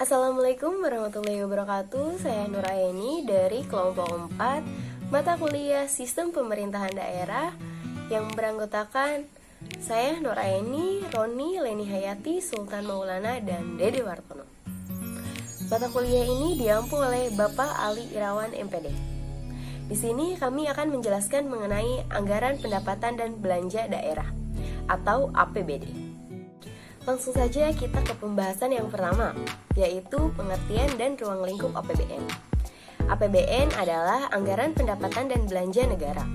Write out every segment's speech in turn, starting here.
Assalamualaikum warahmatullahi wabarakatuh. Saya Nuraini dari kelompok 4 mata kuliah Sistem Pemerintahan Daerah yang beranggotakan saya Nuraini, Roni, Leni Hayati, Sultan Maulana, dan Dede Wartono. Mata kuliah ini diampu oleh Bapak Ali Irawan MPD. Di sini kami akan menjelaskan mengenai anggaran pendapatan dan belanja daerah atau APBD. Langsung saja kita ke pembahasan yang pertama, yaitu pengertian dan ruang lingkup APBN. APBN adalah anggaran pendapatan dan belanja negara,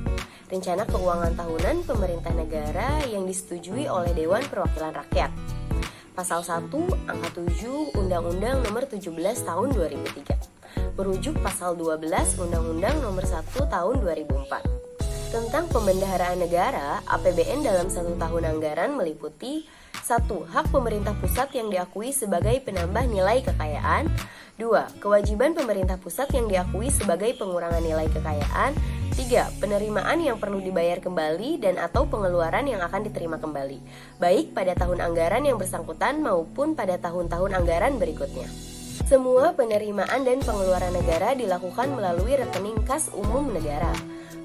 rencana keuangan tahunan pemerintah negara yang disetujui oleh Dewan Perwakilan Rakyat. Pasal 1, angka 7, Undang-Undang Nomor 17 Tahun 2003, merujuk pasal 12 Undang-Undang Nomor 1 Tahun 2004. Tentang pembendaharaan negara, APBN dalam satu tahun anggaran meliputi 1. Hak pemerintah pusat yang diakui sebagai penambah nilai kekayaan. 2. Kewajiban pemerintah pusat yang diakui sebagai pengurangan nilai kekayaan. 3. Penerimaan yang perlu dibayar kembali dan atau pengeluaran yang akan diterima kembali, baik pada tahun anggaran yang bersangkutan maupun pada tahun-tahun anggaran berikutnya. Semua penerimaan dan pengeluaran negara dilakukan melalui rekening kas umum negara.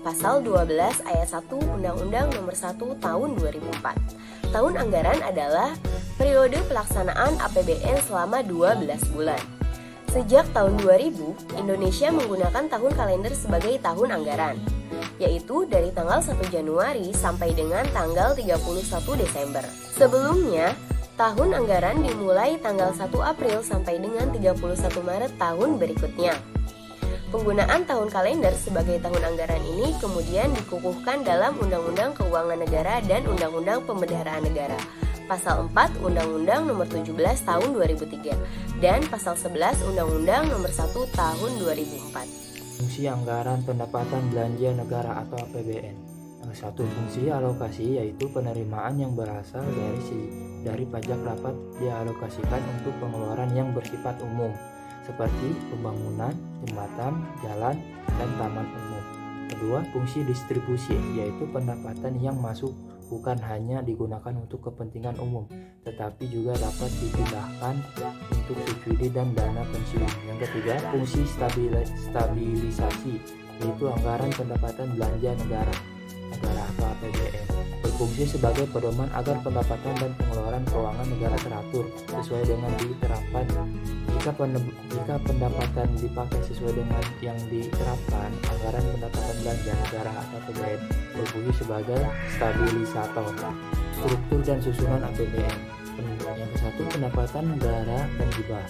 Pasal 12 ayat 1 Undang-Undang Nomor 1 Tahun 2004. Tahun anggaran adalah periode pelaksanaan APBN selama 12 bulan. Sejak tahun 2000, Indonesia menggunakan tahun kalender sebagai tahun anggaran, yaitu dari tanggal 1 Januari sampai dengan tanggal 31 Desember. Sebelumnya, tahun anggaran dimulai tanggal 1 April sampai dengan 31 Maret tahun berikutnya. Penggunaan tahun kalender sebagai tahun anggaran ini kemudian dikukuhkan dalam Undang-Undang Keuangan Negara dan Undang-Undang Pemeliharaan Negara, Pasal 4 Undang-Undang Nomor 17 Tahun 2003, dan Pasal 11 Undang-Undang Nomor 1 Tahun 2004. Fungsi anggaran pendapatan belanja negara atau APBN. Yang satu, fungsi alokasi, yaitu penerimaan yang berasal dari pajak dapat dialokasikan untuk pengeluaran yang bersifat umum, seperti pembangunan jembatan, jalan, dan taman umum. Kedua, fungsi distribusi, yaitu pendapatan yang masuk bukan hanya digunakan untuk kepentingan umum, tetapi juga dapat dipindahkan untuk subsidi dan dana pensiun. Yang ketiga, fungsi stabilisasi, yaitu anggaran pendapatan belanja negara atau APBN, berfungsi sebagai pedoman agar pendapatan dan pengeluaran keuangan negara teratur sesuai dengan diterapkan. Jika pendapatan dipakai sesuai dengan yang diterapkan, anggaran pendapatan belanja negara atau APBN berfungsi sebagai stabilisator. Struktur dan susunan APBN. Yang ke-1, pendapatan negara dan hibah.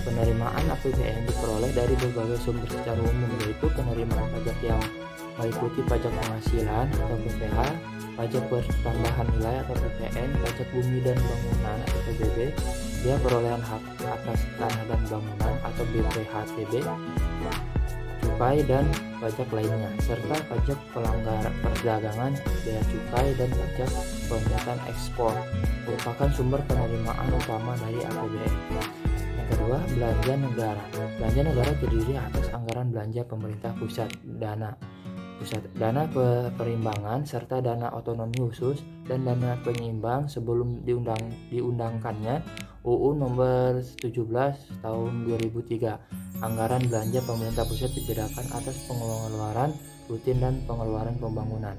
Penerimaan APBN diperoleh dari berbagai sumber secara umum, yaitu penerimaan pajak yang meliputi pajak penghasilan atau PPh, pajak pertambahan nilai atau PPN, pajak bumi dan bangunan atau PBB, biaya perolehan hak atas tanah dan bangunan atau BPHTB, cukai dan pajak lainnya, serta pajak pelanggaran perdagangan, bea cukai dan pajak penghutang ekspor merupakan sumber penerimaan utama dari APBN. Yang kedua, belanja negara. Belanja negara terdiri atas anggaran belanja pemerintah pusat, dana perimbangan serta dana otonomi khusus dan dana penyeimbang sebelum diundangkannya UU Nomor 17 Tahun 2003. Anggaran belanja pemerintah pusat dibedakan atas pengeluaran rutin dan pengeluaran pembangunan.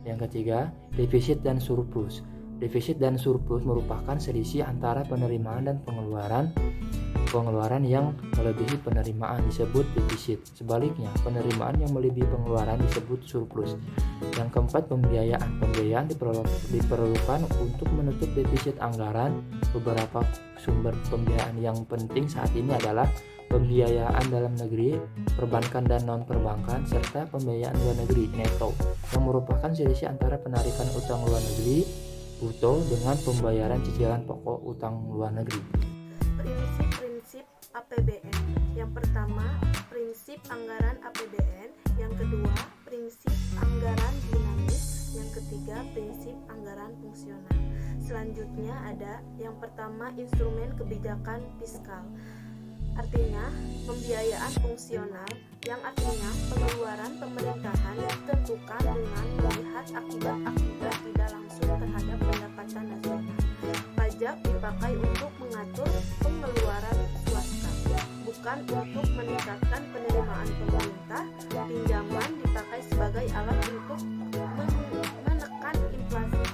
Yang ketiga, defisit dan surplus. Defisit dan surplus merupakan selisih antara penerimaan dan pengeluaran yang melebihi penerimaan disebut defisit. Sebaliknya, penerimaan yang melebihi pengeluaran disebut surplus. Yang keempat, pembiayaan. Pembiayaan diperlukan untuk menutup defisit anggaran. Beberapa sumber pembiayaan yang penting saat ini adalah pembiayaan dalam negeri, perbankan dan non-perbankan, serta pembiayaan luar negeri (neto), yang merupakan selisih antara penarikan utang luar negeri (bruto) dengan pembayaran cicilan pokok utang luar negeri. Prinsip APBN. Yang pertama, prinsip anggaran APBN. Yang kedua, prinsip anggaran dinamis. Yang ketiga, prinsip anggaran fungsional. Selanjutnya ada yang pertama, instrumen kebijakan fiskal. Artinya, pembiayaan fungsional, yang artinya pengeluaran pemerintahan yang ditentukan dengan melihat akibat-akibat tidak langsung terhadap pendapatan nasional. Pajak dipakai untuk mengatur pengeluaran swasta. dilakukan untuk meningkatkan penerimaan pemerintah. Pinjaman dipakai sebagai alat untuk menekan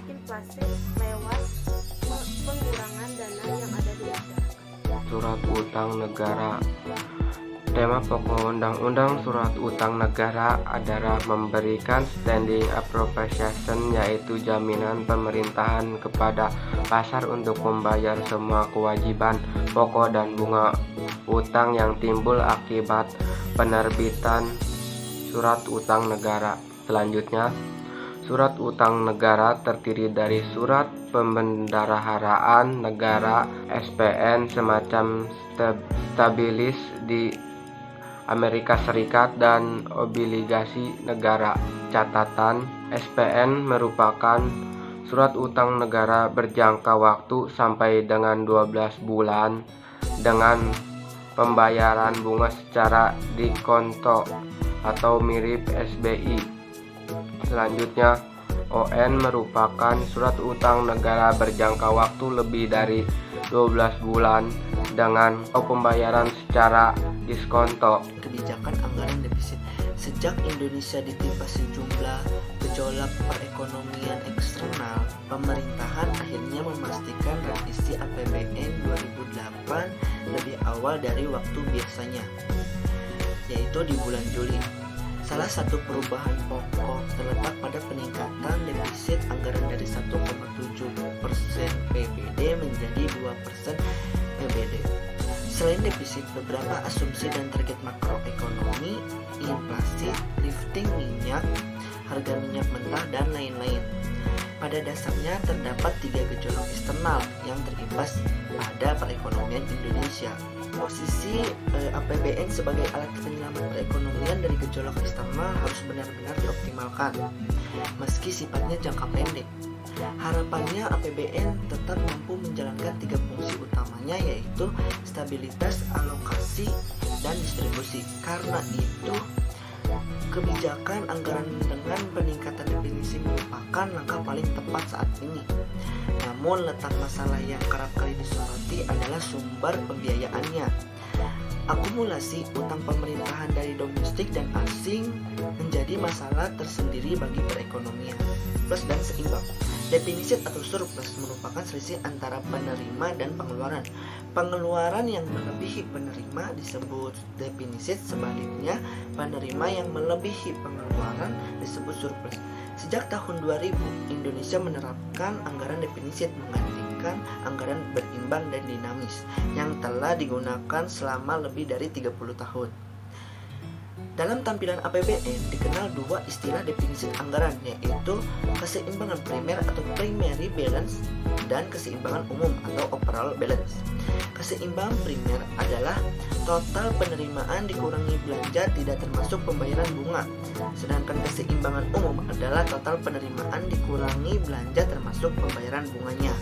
inflasi lewat pengurangan dana yang ada di masyarakat. Surat utang negara. Tema pokok undang-undang surat utang negara adalah memberikan standing appropriation, yaitu jaminan pemerintahan kepada pasar untuk membayar semua kewajiban pokok dan bunga utang yang timbul akibat penerbitan surat utang negara. Selanjutnya, surat utang negara terdiri dari surat pembendaharaan negara (SPN) semacam stabilis di Amerika Serikat dan obligasi negara. Catatan, SPN merupakan surat utang negara berjangka waktu sampai dengan 12 bulan dengan pembayaran bunga secara dikonto atau mirip SBI. Selanjutnya, ON merupakan surat utang negara berjangka waktu lebih dari 12 bulan dengan pembayaran secara diskonto. Kebijakan anggaran defisit. Sejak Indonesia ditimpa sejumlah gejolak perekonomian eksternal, pemerintahan akhirnya memastikan revisi APBN 2008 lebih awal dari waktu biasanya, yaitu di bulan Juli. Salah satu perubahan pokok terletak pada peningkatan defisit anggaran dari 1,7% PBD menjadi 2% PBD. Selain defisit, beberapa asumsi dan target makroekonomi, inflasi, lifting minyak, harga minyak mentah, dan lain-lain. Pada dasarnya terdapat 3 gejolak eksternal yang terimbas pada perekonomian Indonesia. Posisi APBN sebagai alat penyelamat perekonomian dari gejolak eksternal harus benar-benar dioptimalkan, meski sifatnya jangka pendek. Harapannya APBN tetap mampu menjalankan 3 fungsi utamanya, yaitu stabilitas, alokasi, dan distribusi. Karena itu, kebijakan anggaran dengan peningkatan definisi merupakan langkah paling tepat saat ini. Namun letak masalah yang kerap kali disoroti adalah sumber pembiayaannya. Akumulasi utang pemerintahan dari domestik dan asing menjadi masalah tersendiri bagi perekonomian. Plus dan seimbang. Defisit atau surplus merupakan selisih antara penerima dan pengeluaran. Pengeluaran yang melebihi penerima disebut defisit, sebaliknya penerima yang melebihi pengeluaran disebut surplus. Sejak tahun 2000, Indonesia menerapkan anggaran defisit menggantikan anggaran berimbang dan dinamis yang telah digunakan selama lebih dari 30 tahun. Dalam tampilan APBN dikenal 2 istilah definisi anggaran, yaitu keseimbangan primer atau primary balance dan keseimbangan umum atau overall balance. Keseimbangan primer adalah total penerimaan dikurangi belanja tidak termasuk pembayaran bunga, sedangkan keseimbangan umum adalah total penerimaan dikurangi belanja termasuk pembayaran bunganya.